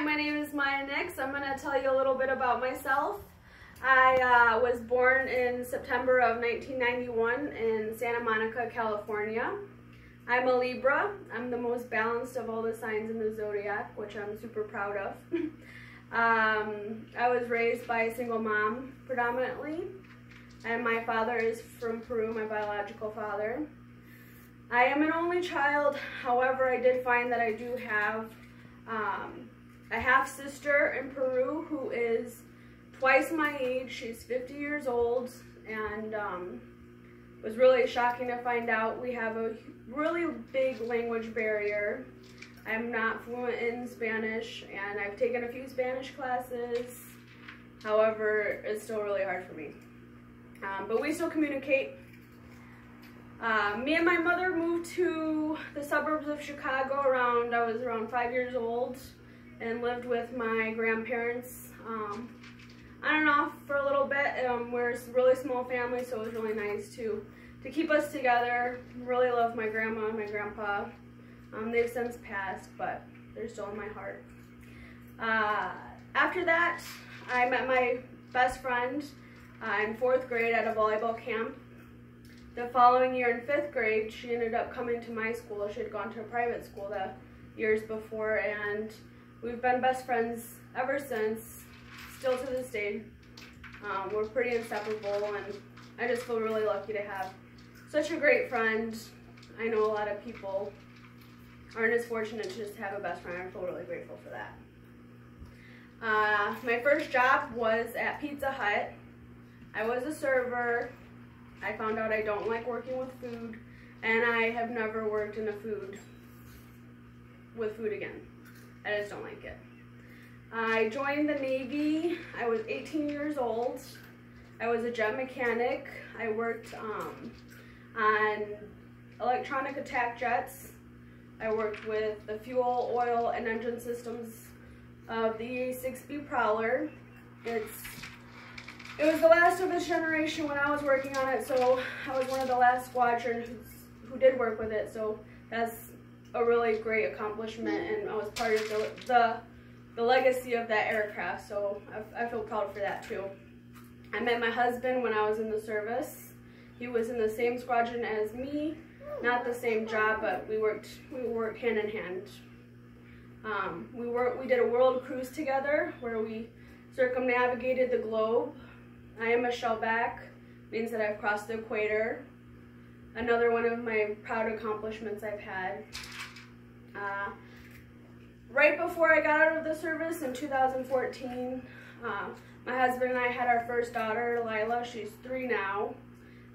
my name is Maya Nix. I'm going to tell you a little bit about myself. I was born in September of 1991 in Santa Monica, California. I'm a Libra. I'm the most balanced of all the signs in the zodiac, which I'm super proud of. I was raised by a single mom predominantly, and my father is from Peru, my biological father. I am an only child. However, I did find that I do have a half-sister in Peru who is twice my age. She's 50 years old, and it was really shocking to find out. We have a really big language barrier. I'm not fluent in Spanish, and I've taken a few Spanish classes. However, it's still really hard for me. But we still communicate. Me and my mother moved to the suburbs of Chicago I was around 5 years old, and lived with my grandparents on and off for a little bit. We're a really small family, so it was really nice to keep us together. Really love my grandma and my grandpa. They've since passed, but they're still in my heart. After that, I met my best friend in 4th grade at a volleyball camp. The following year in 5th grade, she ended up coming to my school. She had gone to a private school the years before, and we've been best friends ever since, still to this day. We're pretty inseparable, and I just feel really lucky to have such a great friend. I know a lot of people aren't as fortunate to just have a best friend. I feel really grateful for that. My first job was at Pizza Hut. I was a server. I found out I don't like working with food, and I have never worked in with food again. I just don't like it. I joined the Navy. I was 18 years old. I was a jet mechanic. I worked on electronic attack jets. I worked with the fuel, oil, and engine systems of the EA-6B Prowler. It was the last of its generation when I was working on it, so I was one of the last squadron who did work with it, so that's a really great accomplishment, and I was part of the legacy of that aircraft, so I feel proud for that too. I met my husband when I was in the service. He was in the same squadron as me, not the same job, but we worked hand in hand. We did a world cruise together where we circumnavigated the globe. I am a shellback, means that I've crossed the equator. Another one of my proud accomplishments I've had. Right before I got out of the service in 2014, my husband and I had our first daughter, Lila. She's 3 now.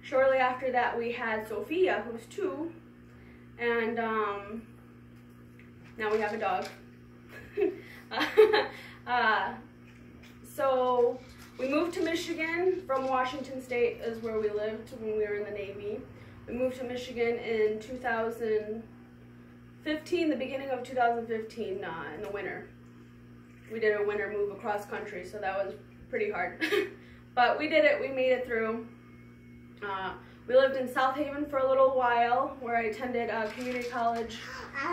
Shortly after that, we had Sophia, who's 2, and now we have a dog. So we moved to Michigan from Washington State, is where we lived when we were in the Navy. We moved to Michigan in 2015, the beginning of 2015, in the winter. We did a winter move across country, so that was pretty hard. But we did it, we made it through. We lived in South Haven for a little while, where I attended community college,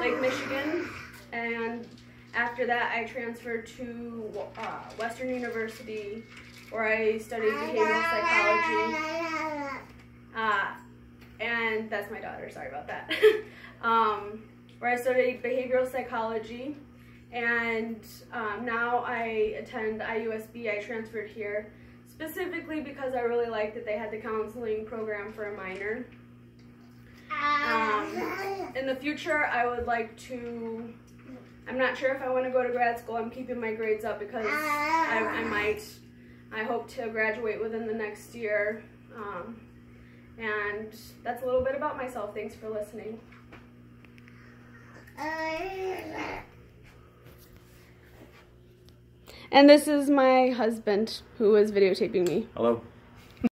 Lake Michigan, and after that I transferred to Western University, where I studied behavioral psychology, and that's my daughter, sorry about that, where I studied behavioral psychology, and now I attend IUSB. I transferred here specifically because I really liked that they had the counseling program for a minor. In the future, I would like to, I'm not sure if I want to go to grad school. I'm keeping my grades up because I might. I hope to graduate within the next year. And that's a little bit about myself. Thanks for listening. And this is my husband who is videotaping me. Hello.